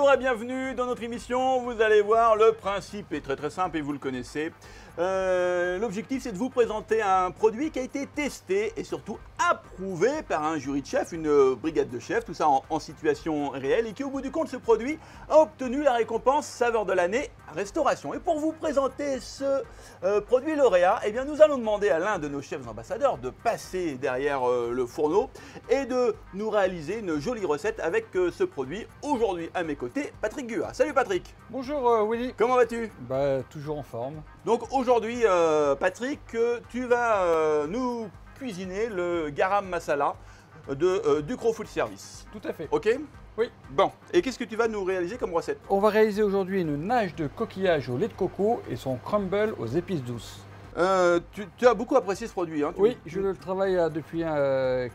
Bonjour et bienvenue dans notre émission. Vous allez voir, le principe est très simple et vous le connaissez. L'objectif, c'est de vous présenter un produit qui a été testé et surtout approuvé par un jury de chefs, une brigade de chefs, tout ça en situation réelle, et qui au bout du compte, ce produit a obtenu la récompense saveur de l'année restauration. Et pour vous présenter ce produit lauréat, eh bien, nous allons demander à l'un de nos chefs ambassadeurs de passer derrière le fourneau et de nous réaliser une jolie recette avec ce produit. Aujourd'hui à mes côtés, Patrick Guat. Salut Patrick. Bonjour Willy. Comment vas-tu? Toujours en forme. Donc aujourd'hui, Patrick, tu vas nous cuisiner le garam masala de Ducros Food Service. Tout à fait. Ok? Oui. Bon, et qu'est-ce que tu vas nous réaliser comme recette? On va réaliser aujourd'hui une nage de coquillage au lait de coco et son crumble aux épices douces. Tu as beaucoup apprécié ce produit, hein? Oui, je le travaille depuis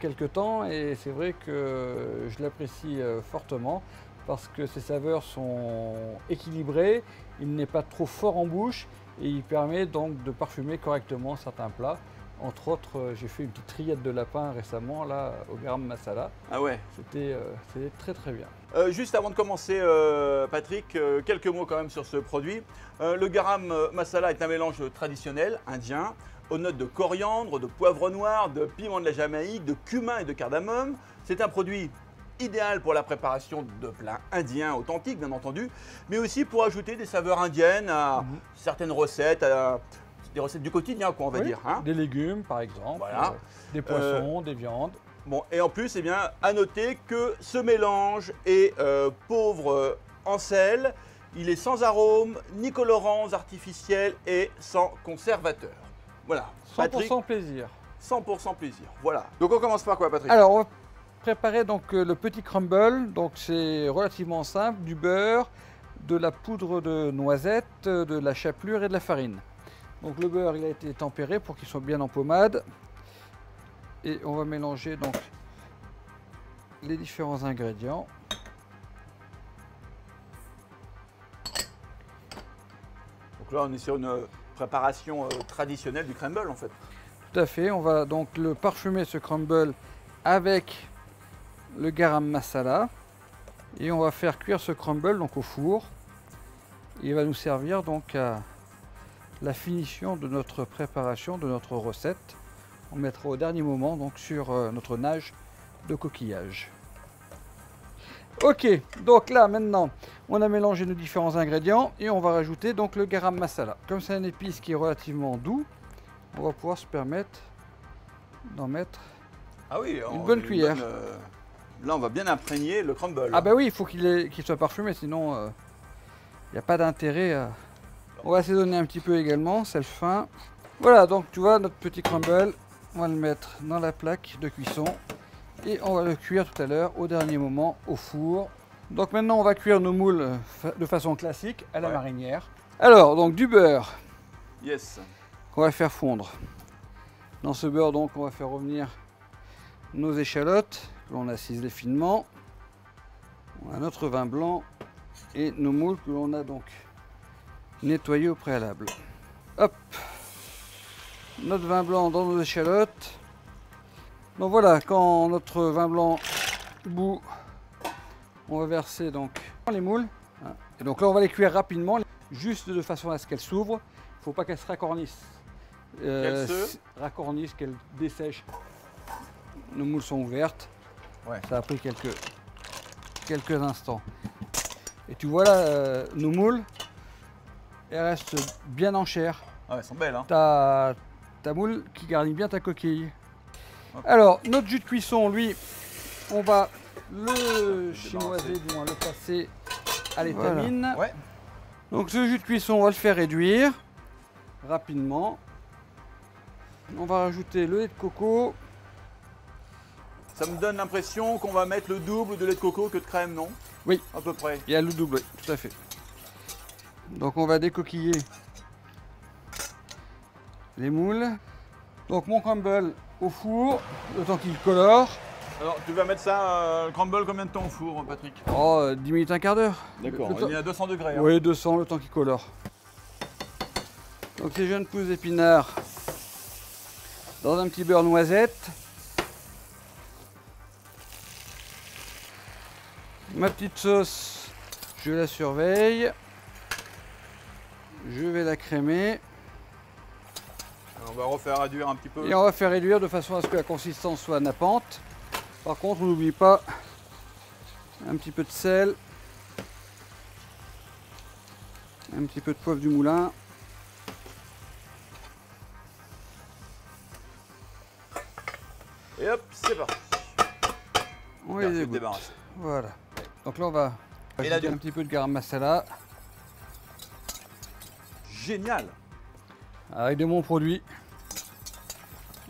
quelques temps et c'est vrai que je l'apprécie fortement parce que ses saveurs sont équilibrées, il n'est pas trop fort en bouche et il permet donc de parfumer correctement certains plats. Entre autres, j'ai fait une petite rillette de lapin récemment là au garam masala. Ah ouais. C'était très bien. Juste avant de commencer, Patrick, quelques mots quand même sur ce produit. Le garam masala est un mélange traditionnel indien aux notes de coriandre, de poivre noir, de piment de la Jamaïque, de cumin et de cardamome. C'est un produit idéal pour la préparation de plats indiens authentiques, bien entendu, mais aussi pour ajouter des saveurs indiennes à certaines recettes, à des recettes du quotidien, quoi, on va dire. Hein. Des légumes, par exemple, voilà. Des poissons, des viandes. Bon, et en plus, eh bien, à noter que ce mélange est pauvre en sel, il est sans arôme, ni colorants artificiels et sans conservateur. Voilà. 100% Patrick, plaisir. 100% plaisir. Voilà. Donc on commence par quoi, Patrick? Alors, on va préparer donc le petit crumble. Donc c'est relativement simple, du beurre, de la poudre de noisette, de la chapelure et de la farine. Donc le beurre, il a été tempéré pour qu'il soit bien en pommade. Et on va mélanger donc les différents ingrédients. Donc là, on est sur une préparation traditionnelle du crumble, en fait. Tout à fait. On va donc le parfumer, ce crumble, avec le garam masala. Et on va faire cuire ce crumble donc au four. Il va nous servir donc à la finition de notre préparation, de notre recette. On mettra au dernier moment donc sur notre nage de coquillage. Ok, donc là maintenant on a mélangé nos différents ingrédients et on va rajouter donc le garam masala. Comme c'est un épice qui est relativement doux, on va pouvoir se permettre d'en mettre une bonne cuillère. Là on va bien imprégner le crumble. Ah bah oui, il faut qu'il soit parfumé, sinon il n'y a pas d'intérêt. On va assaisonner un petit peu également, sel fin. Voilà, donc tu vois notre petit crumble, on va le mettre dans la plaque de cuisson et on va le cuire tout à l'heure au dernier moment au four. Donc maintenant on va cuire nos moules de façon classique à la marinière. Alors donc du beurre. Yes. Qu'on va faire fondre. Dans ce beurre donc on va faire revenir nos échalotes que l'on a ciselées finement. On a notre vin blanc et nos moules que l'on a donc nettoyés au préalable. Hop, notre vin blanc dans nos échalotes. Donc voilà, quand notre vin blanc bout, on va verser donc les moules. Et donc là, on va les cuire rapidement, juste de façon à ce qu'elles s'ouvrent. Il ne faut pas qu'elles se racornissent. Qu'elles se racornissent, qu'elles dessèchent. Nos moules sont ouvertes. Ouais. Ça a pris quelques instants. Et tu vois là, nos moules, elles restent bien en chair. Ah, elles sont belles, hein. Ta moule qui garnit bien ta coquille. Okay. Alors, notre jus de cuisson, lui, on va le chinoiser, du moins le passer à l'étamine. Voilà. Ouais. Donc, ce jus de cuisson, on va le faire réduire rapidement. On va rajouter le lait de coco. Ça me donne l'impression qu'on va mettre le double de lait de coco que de crème, non? Oui. À peu près. Il y a le double, oui, tout à fait. Donc, on va décoquiller les moules. Donc mon crumble au four, le temps qu'il colore. Alors tu vas mettre ça, crumble, combien de temps au four, Patrick? Oh, 10 minutes, un quart d'heure. D'accord, on est à 200 degrés. Hein. Oui, 200, le temps qu'il colore. Donc ces jeunes pousses d'épinards dans un petit beurre noisette. Ma petite sauce Je la surveille. Je vais la crémer. On va refaire réduire un petit peu. Et on va faire réduire de façon à ce que la consistance soit nappante. Par contre, on n'oublie pas un petit peu de sel. Un petit peu de poivre du moulin. Et hop, c'est parti. On Bien, les c'est égoutte. débarrassé. Voilà. Donc là, on va Et là, ajouter un petit peu de garam masala. Génial. Avec de bons produits,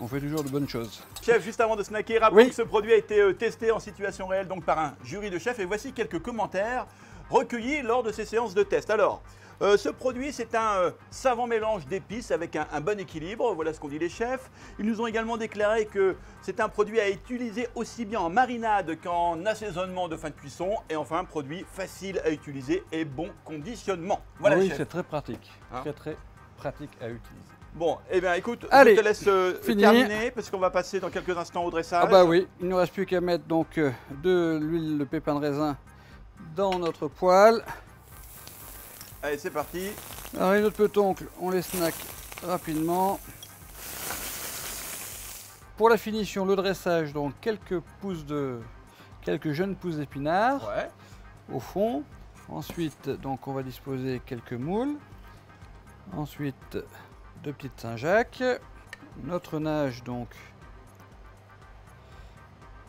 on fait toujours de bonnes choses. Chef, juste avant de snacker, rappelons Oui. que ce produit a été testé en situation réelle donc par un jury de chefs. Et voici quelques commentaires recueillis lors de ces séances de test. Alors, ce produit, c'est un savant mélange d'épices avec un bon équilibre. Voilà ce qu'ont dit les chefs. Ils nous ont également déclaré que c'est un produit à utiliser aussi bien en marinade qu'en assaisonnement de fin de cuisson. Et enfin, un produit facile à utiliser et bon conditionnement. Voilà, Oui, chef. c'est très pratique. Hein? Très pratique à utiliser. Bon, eh bien écoute, Allez, je te laisse finir. terminer parce qu'on va passer dans quelques instants au dressage. Ah bah oui, il ne nous reste plus qu'à mettre donc de l'huile de pépin de raisin dans notre poêle. Allez, c'est parti. Alors les autres petits oncles, on les snack rapidement. Pour la finition, le dressage, donc quelques jeunes pousses d'épinards Ouais. au fond. Ensuite, donc on va disposer quelques moules. Ensuite, 2 petites Saint-Jacques. Notre nage, donc,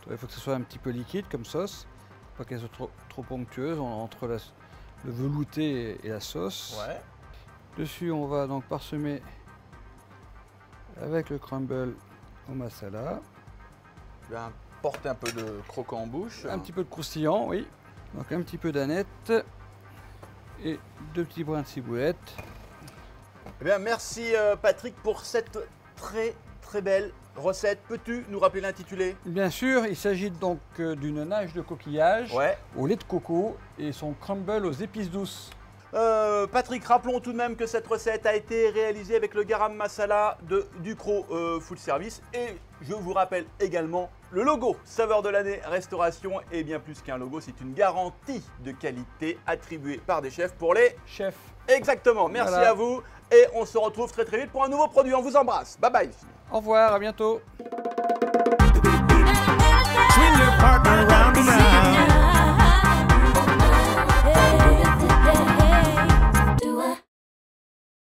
il faut que ce soit un petit peu liquide comme sauce, pas qu'elle soit trop onctueuse entre le velouté et la sauce. Ouais. Dessus, on va donc parsemer avec le crumble au masala. Bien, porter un peu de croquant en bouche. Un petit peu de croustillant, oui. Donc un petit peu d'aneth et 2 petits brins de ciboulette. Eh bien, merci Patrick pour cette très belle recette. Peux-tu nous rappeler l'intitulé? Bien sûr, il s'agit donc d'une nage de coquillage Ouais. au lait de coco et son crumble aux épices douces. Patrick, rappelons tout de même que cette recette a été réalisée avec le garam masala de Ducros Full Service. Et je vous rappelle également le logo Saveur de l'année Restauration est bien plus qu'un logo, c'est une garantie de qualité attribuée par des chefs pour les... Chef. Exactement, merci Voilà. à vous et on se retrouve très vite pour un nouveau produit. On vous embrasse, bye bye. Au revoir, à bientôt. Swing your partner round and round.